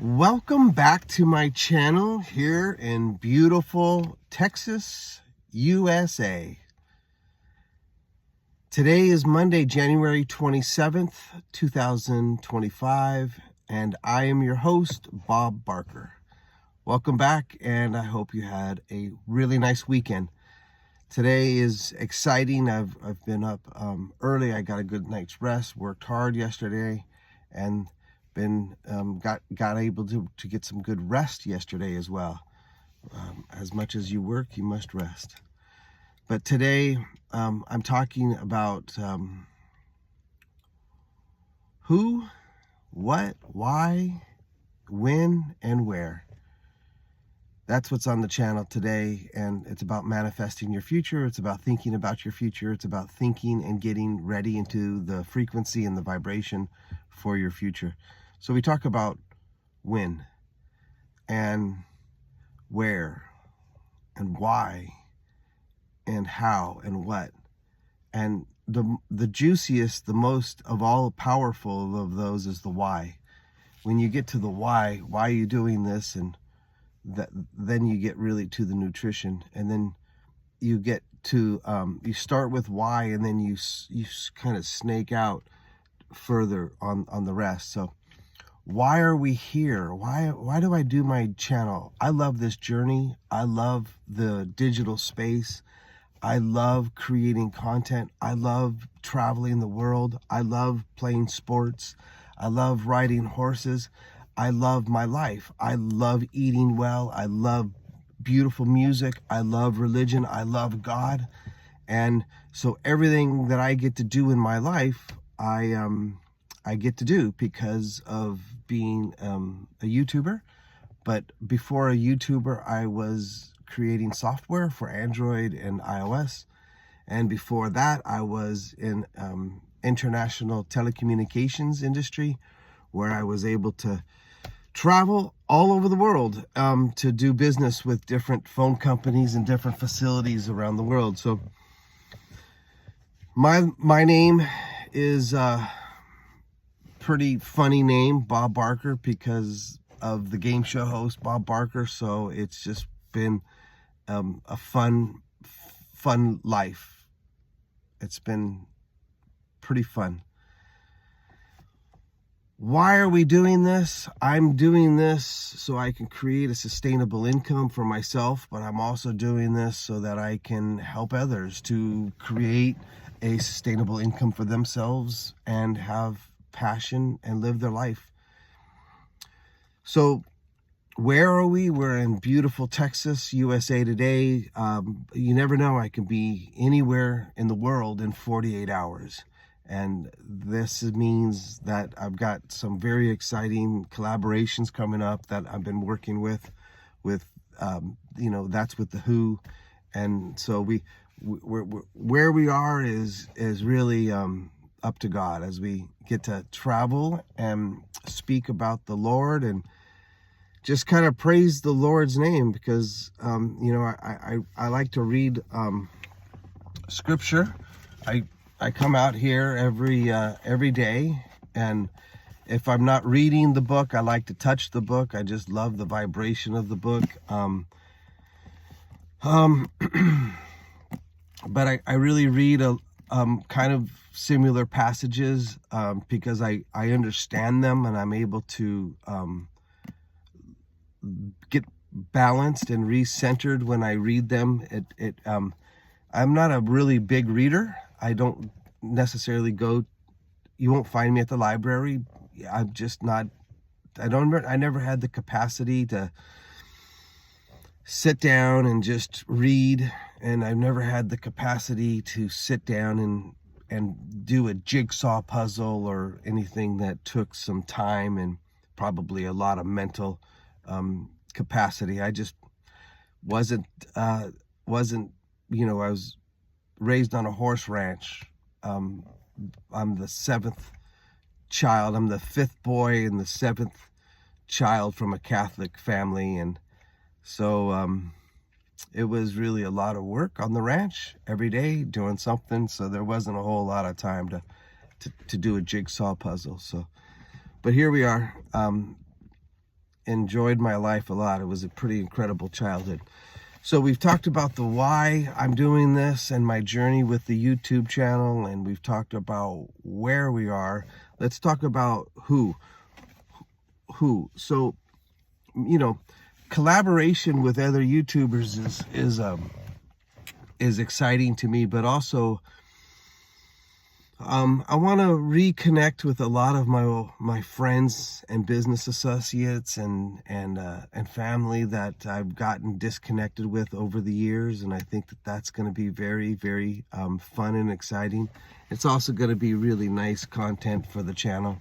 Welcome back to my channel here in beautiful Texas, USA. Today is Monday, January 27th, 2025, and I am your host, Bob Barker. Welcome back, and I hope you had a really nice weekend. Today is exciting. I've been up early. I got a good night's rest, worked hard yesterday, and been got able to get some good rest yesterday as well. As much as you work, you must rest. But today I'm talking about who, what, why, when, and where. That's what's on the channel today, and it's about manifesting your future. It's about thinking about your future. It's about thinking and getting ready into the frequency and the vibration for your future. So we talk about when and where and why and how and what. And the juiciest, the most of all powerful of those is the why. When you get to the why are you doing this, and then you get really to the nutrition, and then you get to you start with why, and then you kind of snake out further on the rest. So why are we here? Why do I do my channel? I love this journey. I love the digital space. I love creating content. I love traveling the world. I love playing sports. I love riding horses. I love my life. I love eating well. I love beautiful music. I love religion. I love God. And so everything that I get to do in my life, I get to do because of being a YouTuber. But before a YouTuber, I was creating software for Android and iOS. And before that, I was in international telecommunications industry, where I was able to travel all over the world to do business with different phone companies and different facilities around the world. So my name is pretty funny name, Bob Barker, because of the game show host Bob Barker. So it's just been a fun life. It's been pretty fun. Why are we doing this? I'm doing this so I can create a sustainable income for myself, but I'm also doing this so that I can help others to create a sustainable income for themselves and have passion and live their life. So where are we? We're in beautiful Texas, USA today. You never know, I can be anywhere in the world in 48 hours. And this means that I've got some very exciting collaborations coming up that I've been working with that's with the Who. And so we're where we are is really up to God, as we get to travel and speak about the Lord and just kind of praise the Lord's name, because I like to read scripture. I come out here every day, and if I'm not reading the book, I like to touch the book. I just love the vibration of the book. But I really read kind of similar passages because I understand them, and I'm able to get balanced and recentered when I read them. I'm not a really big reader. I don't necessarily you won't find me at the library. I'm just not, I never had the capacity to sit down and just read. And I've never had the capacity to sit down and do a jigsaw puzzle or anything that took some time and probably a lot of mental capacity. I just wasn't, I was raised on a horse ranch. I'm the seventh child. I'm the fifth boy and the seventh child from a Catholic family. And so it was really a lot of work on the ranch every day doing something. So there wasn't a whole lot of time to do a jigsaw puzzle. So, but here we are. enjoyed my life a lot. It was a pretty incredible childhood. So we've talked about the why I'm doing this and my journey with the YouTube channel, and we've talked about where we are. Let's talk about who. So, you know, collaboration with other YouTubers is exciting to me, but also I want to reconnect with a lot of my friends and business associates and family that I've gotten disconnected with over the years, and I think that that's going to be very, very fun and exciting. It's also going to be really nice content for the channel.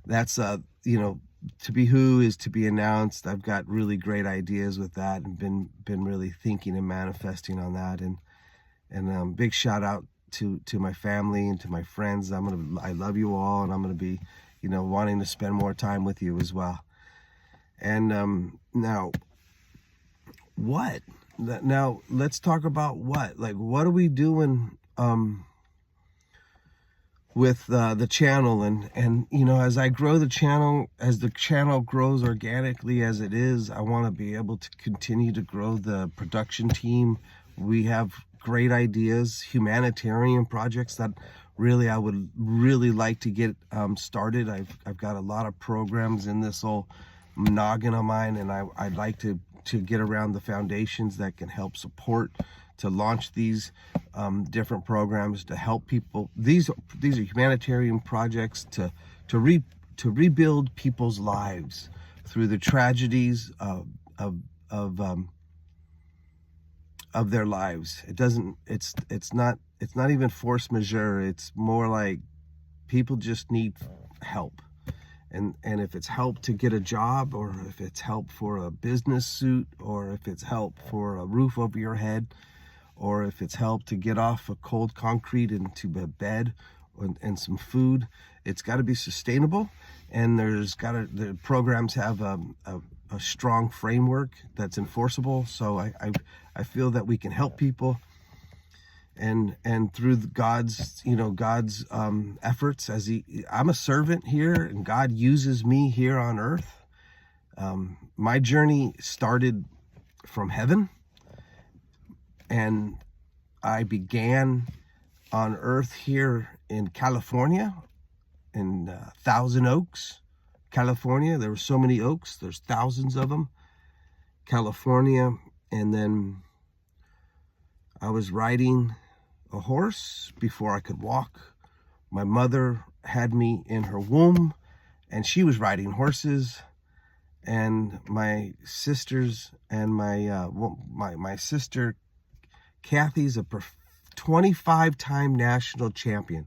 That's you know, to be who is to be announced. I've got really great ideas with that, and been really thinking and manifesting on that, and big shout out to my family and to my friends. I love you all, and I'm gonna be, you know, wanting to spend more time with you as well. And now let's talk about what are we doing with the channel, and you know, as I grow the channel, as the channel grows organically as it is, I want to be able to continue to grow the production team. We have great ideas, humanitarian projects that really I would really like to get started. I've got a lot of programs in this whole noggin of mine, and I'd like to get around the foundations that can help support to launch these different programs to help people. These are humanitarian projects to rebuild people's lives through the tragedies of their lives. It's not even force majeure. It's more like people just need help. And if it's help to get a job, or if it's help for a business suit, or if it's help for a roof over your head, or if it's help to get off a cold concrete into a bed and some food, it's got to be sustainable. And the programs have a strong framework that's enforceable. So I feel that we can help people, and through God's efforts, I'm a servant here, and God uses me here on earth. My journey started from heaven, and I began on earth here in California, in Thousand Oaks, California. There were so many oaks, there's thousands of them, California. And then I was riding a horse before I could walk. My mother had me in her womb, and she was riding horses. And my sisters and my sister Kathy's a 25-time national champion.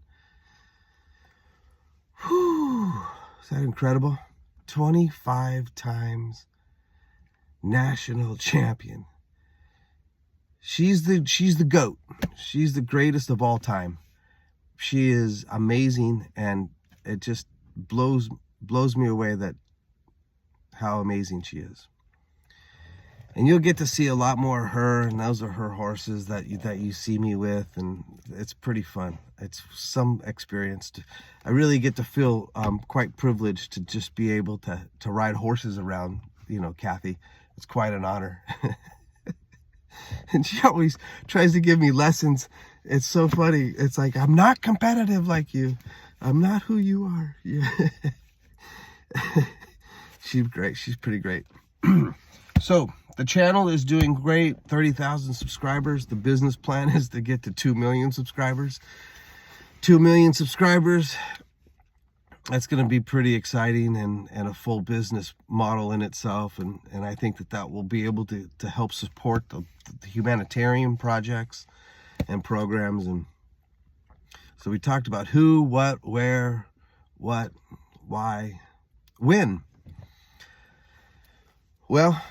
Whew, is that incredible? 25 times national champion. She's the GOAT. She's the greatest of all time. She is amazing, and it just blows me away that how amazing she is. And you'll get to see a lot more of her, and those are her horses that you see me with, and it's pretty fun. It's some experience. I really get to feel quite privileged to just be able to ride horses around, you know, Kathy. It's quite an honor. And she always tries to give me lessons. It's so funny. It's like, I'm not competitive like you. I'm not who you are. Yeah. She's great. She's pretty great. So the channel is doing great. 30,000 subscribers. The business plan is to get to 2 million subscribers. 2 million subscribers. That's going to be pretty exciting, and a full business model in itself. And I think that will be able to help support the humanitarian projects and programs. And so we talked about who, what, where, what, why, when. Well,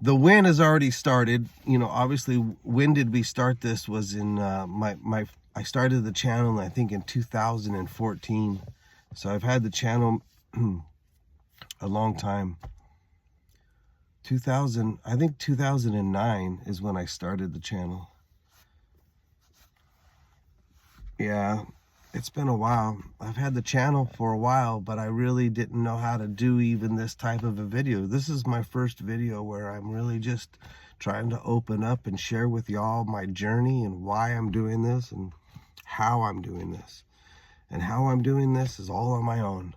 the when has already started. You know, obviously, when did we start this was in I started the channel, I think, in 2014. So I've had the channel a long time. I think 2009 is when I started the channel. Yeah, it's been a while. I've had the channel for a while, but I really didn't know how to do even this type of a video. This is my first video where I'm really just trying to open up and share with y'all my journey and why I'm doing this and how I'm doing this. And how I'm doing this is all on my own.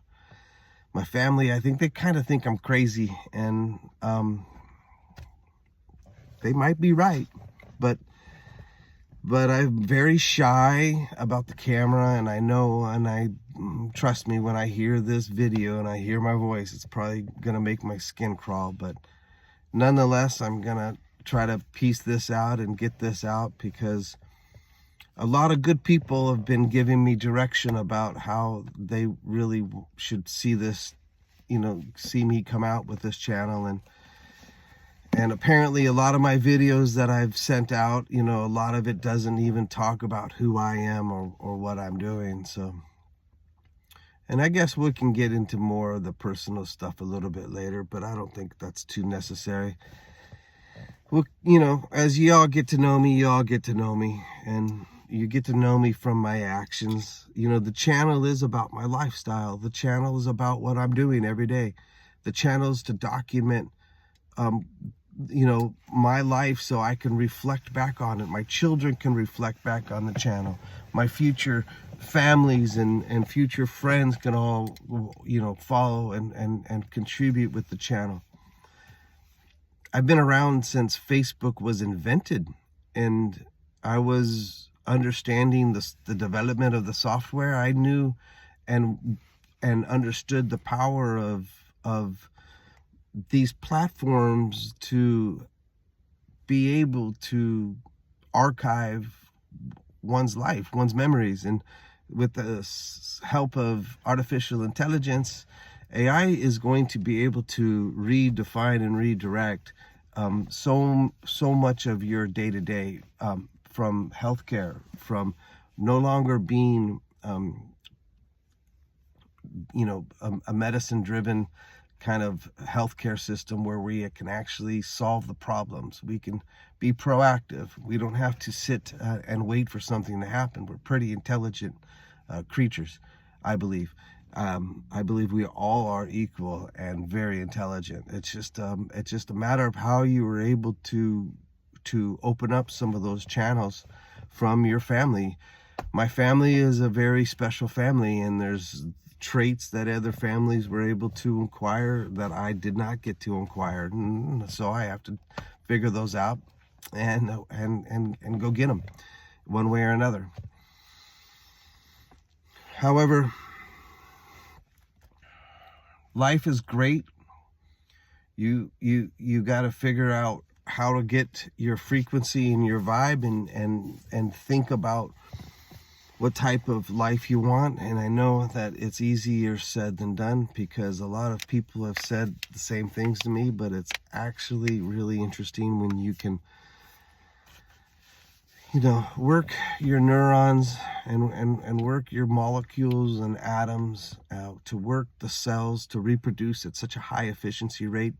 My family, I think they kind of think I'm crazy, and they might be right, but I'm very shy about the camera, and I know, and I trust me, when I hear this video and I hear my voice, it's probably gonna make my skin crawl, but nonetheless, I'm gonna try to piece this out and get this out, because a lot of good people have been giving me direction about how they really should see this, see me come out with this channel. And apparently a lot of my videos that I've sent out, a lot of it doesn't even talk about who I am or what I'm doing. So, and I guess we can get into more of the personal stuff a little bit later, but I don't think that's too necessary. Well, as y'all get to know me, y'all get to know me, and you get to know me from my actions. The channel is about my lifestyle. The channel is about what I'm doing every day. The channel is to document, my life, so I can reflect back on it. My children can reflect back on the channel. My future families and future friends can all, follow and contribute with the channel. I've been around since Facebook was invented, and I was understanding the development of the software. I knew and understood the power of these platforms to be able to archive one's life, one's memories. And with the help of artificial intelligence, AI is going to be able to redefine and redirect so much of your day-to-day, from healthcare, from no longer being a medicine-driven kind of healthcare system where we can actually solve the problems. We can be proactive. We don't have to sit and wait for something to happen. We're pretty intelligent creatures, I believe. I believe we all are equal and very intelligent. It's just a matter of how you were able to open up some of those channels from your family. My family is a very special family, and there's traits that other families were able to acquire that I did not get to acquire, and so I have to figure those out and go get them one way or another. However, life is great. You got to figure out how to get your frequency and your vibe, and think about what type of life you want. And I know that it's easier said than done, because a lot of people have said the same things to me, but it's actually really interesting when you can, work your neurons and work your molecules and atoms to work the cells to reproduce at such a high efficiency rate.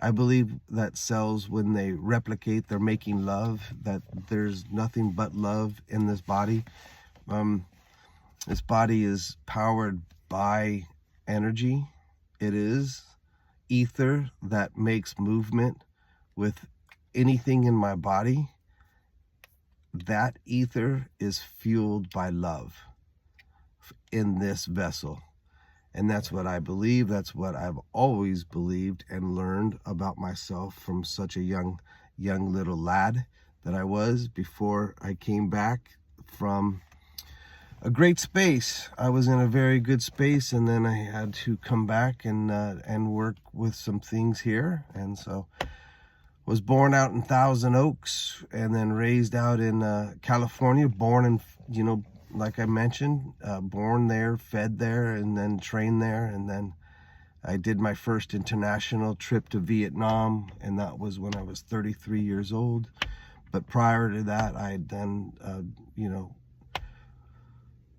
I believe that cells, when they replicate, they're making love, that there's nothing but love in this body. This body is powered by energy. It is ether that makes movement with anything in my body. That ether is fueled by love in this vessel. And that's what I believe. That's what I've always believed and learned about myself from such a young little lad that I was before I came back from a great space. I was in a very good space, and then I had to come back and work with some things here. And so was born out in Thousand Oaks, and then raised out in California, born in, like I mentioned, born there, fed there, and then trained there. And then I did my first international trip to Vietnam, and that was when I was 33 years old. But prior to that, I had done,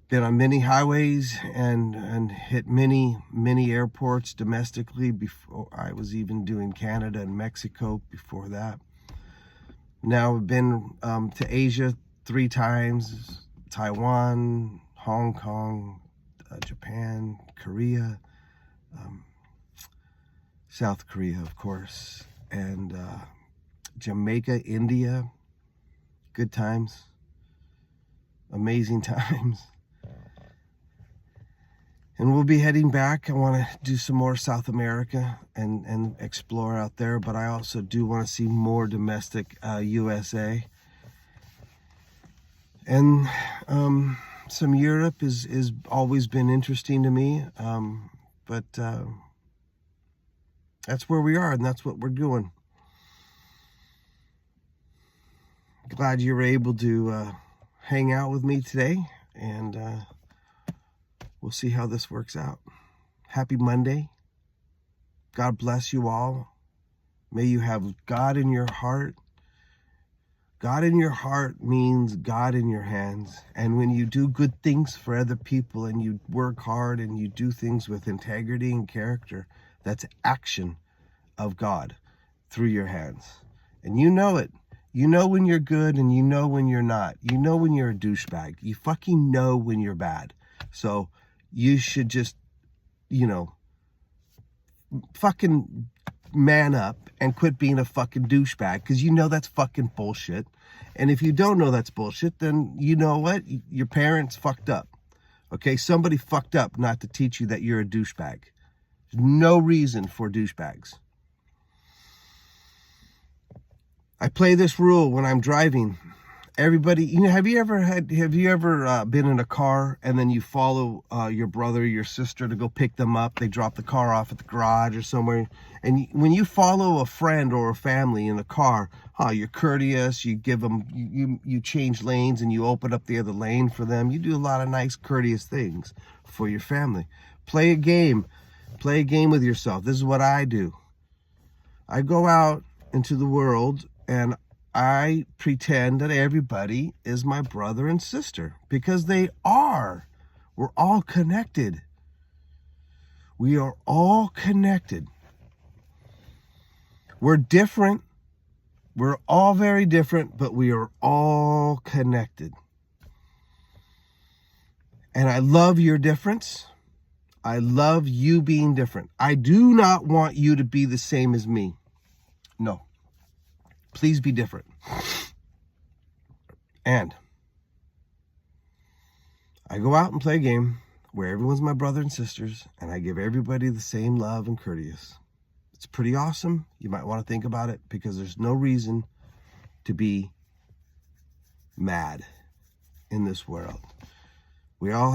been on many highways and hit many airports domestically. Before I was even doing Canada and Mexico before that. Now I've been to Asia 3 times, Taiwan, Hong Kong, Japan, Korea, South Korea, of course, and Jamaica, India. Good times, amazing times. And we'll be heading back. I want to do some more South America and explore out there, but I also do want to see more domestic USA. And some Europe is always been interesting to me, but that's where we are, and that's what we're doing. Glad you were able to hang out with me today, and we'll see how this works out. Happy Monday. God bless you all. May you have God in your heart. God in your heart means God in your hands. And when you do good things for other people and you work hard and you do things with integrity and character, that's action of God through your hands. And you know it. You know when you're good and you know when you're not. You know when you're a douchebag. You fucking know when you're bad. So you should just, fucking man up and quit being a fucking douchebag, because you know that's fucking bullshit. And if you don't know that's bullshit, then you know what? Your parents fucked up. Okay? Somebody fucked up not to teach you that you're a douchebag. There's no reason for douchebags. I play this rule when I'm driving. Everybody, have you ever been in a car and then you follow your brother or your sister to go pick them up? They drop the car off at the garage or somewhere. And when you follow a friend or a family in a car, you're courteous. You give them, you change lanes and you open up the other lane for them. You do a lot of nice, courteous things for your family. Play a game. Play a game with yourself. This is what I do. I go out into the world and I pretend that everybody is my brother and sister, because they are. We're all connected. We are all connected. We're different. We're all very different, but we are all connected. And I love your difference. I love you being different. I do not want you to be the same as me. No. Please be different. And I go out and play a game where everyone's my brother and sisters, and I give everybody the same love and courteous. It's pretty awesome. You might want to think about it, because there's no reason to be mad in this world. We all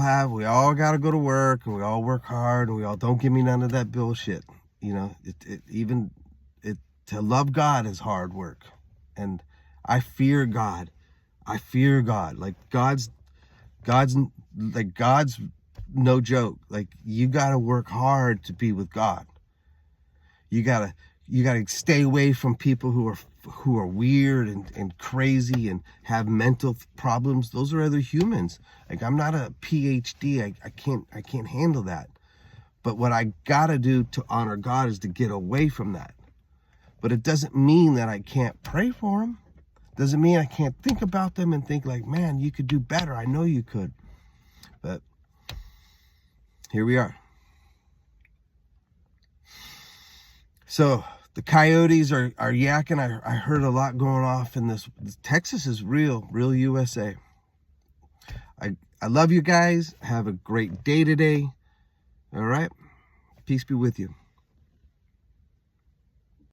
got to go to work, and we all work hard, and we all don't give me none of that bullshit. To love God is hard work. And I fear God. I fear God. Like God's no joke. Like, you got to work hard to be with God. You got to stay away from people who are weird and crazy and have mental problems. Those are other humans. Like, I'm not a PhD. I can't handle that. But what I got to do to honor God is to get away from that. But it doesn't mean that I can't pray for them. Doesn't mean I can't think about them and think like, man, you could do better. I know you could. But here we are. So the coyotes are yakking. I heard a lot going off in this. Texas is real USA. I love you guys. Have a great day today. All right. Peace be with you.